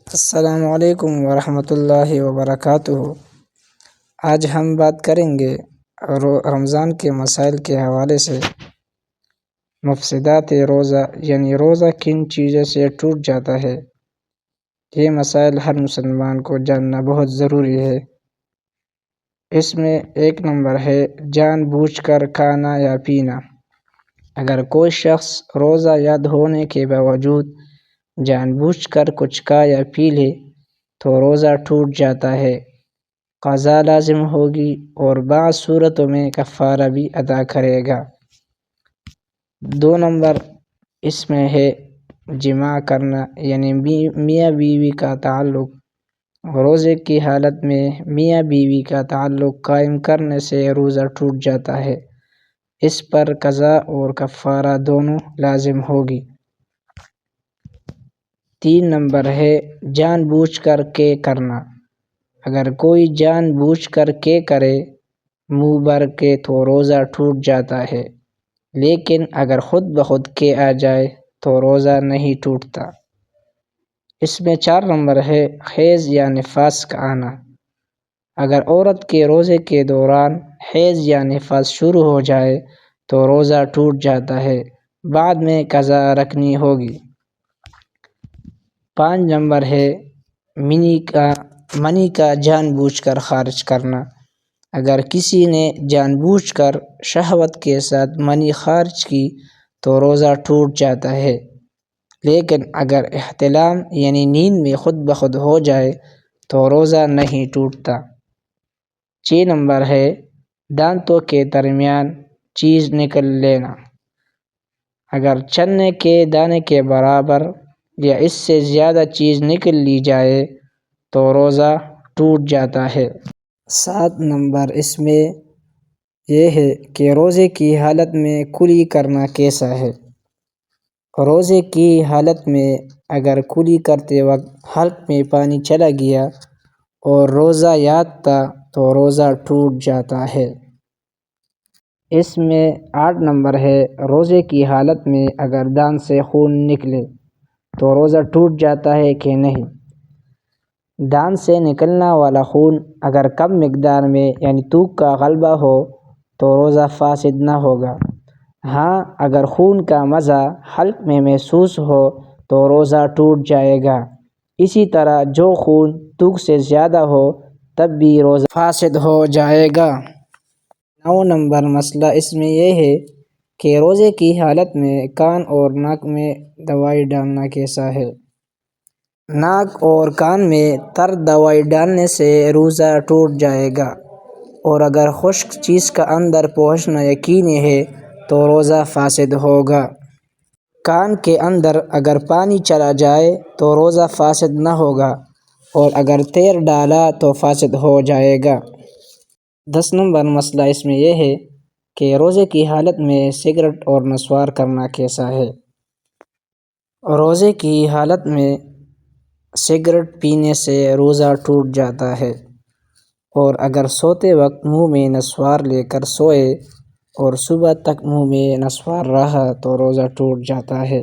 السلام علیکم ورحمۃ اللہ وبرکاتہ۔ آج ہم بات کریں گے رمضان کے مسائل کے حوالے سے مفسدات روزہ، یعنی روزہ کن چیزوں سے ٹوٹ جاتا ہے۔ یہ مسائل ہر مسلمان کو جاننا بہت ضروری ہے۔ اس میں ایک نمبر ہے جان بوجھ کر کھانا یا پینا۔ اگر کوئی شخص روزہ یاد ہونے کے باوجود جان بوجھ کر کچھ کھا یا پی لے تو روزہ ٹوٹ جاتا ہے، قضا لازم ہوگی اور بعض صورتوں میں کفارہ بھی ادا کرے گا۔ دو نمبر اس میں ہے جماع کرنا، یعنی میاں بیوی کا تعلق۔ روزے کی حالت میں میاں بیوی کا تعلق قائم کرنے سے روزہ ٹوٹ جاتا ہے، اس پر قضا اور کفارہ دونوں لازم ہوگی۔ تین نمبر ہے جان بوجھ کر کے کرنا۔ اگر کوئی جان بوجھ کر کے کرے منہ بھر کے تو روزہ ٹوٹ جاتا ہے، لیکن اگر خود بخود کے آ جائے تو روزہ نہیں ٹوٹتا۔ اس میں چار نمبر ہے حیض یا نفاس کا آنا۔ اگر عورت کے روزے کے دوران حیض یا نفاس شروع ہو جائے تو روزہ ٹوٹ جاتا ہے، بعد میں قضا رکھنی ہوگی۔ پانچ نمبر ہے منی کا جان بوجھ کر خارج کرنا۔ اگر کسی نے جان بوجھ کر شہوت کے ساتھ منی خارج کی تو روزہ ٹوٹ جاتا ہے، لیکن اگر احتلام یعنی نیند میں خود بخود ہو جائے تو روزہ نہیں ٹوٹتا۔ چھ نمبر ہے دانتوں کے درمیان چیز نکل لینا۔ اگر چنے کے دانے کے برابر یا اس سے زیادہ چیز نکل لی جائے تو روزہ ٹوٹ جاتا ہے۔ سات نمبر اس میں یہ ہے کہ روزے کی حالت میں کلی کرنا کیسا ہے۔ روزے کی حالت میں اگر کلی کرتے وقت حلق میں پانی چلا گیا اور روزہ یاد تھا تو روزہ ٹوٹ جاتا ہے۔ اس میں آٹھ نمبر ہے روزے کی حالت میں اگر دانت سے خون نکلے تو روزہ ٹوٹ جاتا ہے کہ نہیں۔ دانت سے نکلنا والا خون اگر کم مقدار میں یعنی تھوک کا غلبہ ہو تو روزہ فاسد نہ ہوگا۔ ہاں، اگر خون کا مزہ حلق میں محسوس ہو تو روزہ ٹوٹ جائے گا۔ اسی طرح جو خون تھوک سے زیادہ ہو تب بھی روزہ فاسد ہو جائے گا۔ نو نمبر مسئلہ اس میں یہ ہے کہ روزے کی حالت میں کان اور ناک میں دوائی ڈالنا کیسا ہے۔ ناک اور کان میں تر دوائی ڈالنے سے روزہ ٹوٹ جائے گا، اور اگر خشک چیز کا اندر پہنچنا یقینی ہے تو روزہ فاسد ہوگا۔ کان کے اندر اگر پانی چلا جائے تو روزہ فاسد نہ ہوگا، اور اگر تیر ڈالا تو فاسد ہو جائے گا۔ 10 نمبر مسئلہ اس میں یہ ہے کہ روزے کی حالت میں سگریٹ اور نسوار کرنا کیسا ہے۔ روزے کی حالت میں سگریٹ پینے سے روزہ ٹوٹ جاتا ہے، اور اگر سوتے وقت منہ میں نسوار لے کر سوئے اور صبح تک منہ میں نسوار رہا تو روزہ ٹوٹ جاتا ہے۔